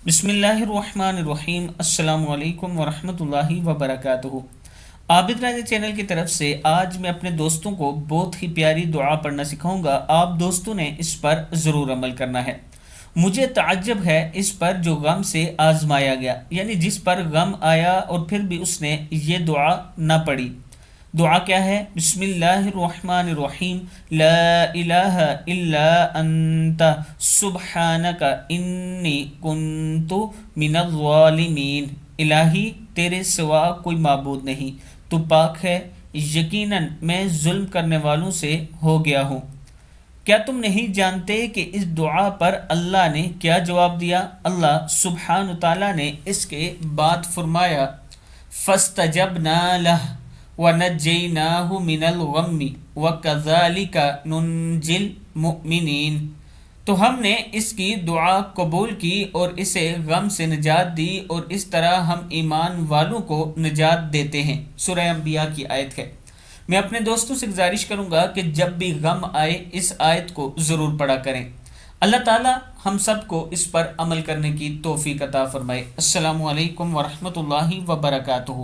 بسم اللہ الرحمن الرحیم۔ السلام علیکم ورحمۃ اللہ وبرکاتہ۔ عابد راجہ چینل کی طرف سے آج میں اپنے دوستوں کو بہت ہی پیاری دعا پڑھنا سکھاؤں گا۔ آپ دوستوں نے اس پر ضرور عمل کرنا ہے۔ مجھے تعجب ہے اس پر جو غم سے آزمایا گیا، یعنی جس پر غم آیا اور پھر بھی اس نے یہ دعا نہ پڑھی۔ دعا کیا ہے؟ بسم اللہ الرحمن الرحیم، لا الہ الا انت سبحانک انی کنت من الظالمین۔ الہی تیرے سوا کوئی معبود نہیں، تو پاک ہے، یقیناً میں ظلم کرنے والوں سے ہو گیا ہوں۔ کیا تم نہیں جانتے کہ اس دعا پر اللہ نے کیا جواب دیا؟ اللہ سبحانہ تعالیٰ نے اس کے بعد فرمایا فَاسْتَجَبْنَا لَهُ وَنَجَّيْنَاهُ مِنَ الْغَمِّ وَكَذَلِكَ نُنْجِي الْمُؤْمِنِينَ۔ تو ہم نے اس کی دعا قبول کی اور اسے غم سے نجات دی، اور اس طرح ہم ایمان والوں کو نجات دیتے ہیں۔ سورہ انبیاء کی آیت ہے۔ میں اپنے دوستوں سے گزارش کروں گا کہ جب بھی غم آئے اس آیت کو ضرور پڑھا کریں۔ اللہ تعالی ہم سب کو اس پر عمل کرنے کی توفیق عطا فرمائے۔ السلام علیکم ورحمۃ اللہ وبرکاتہ۔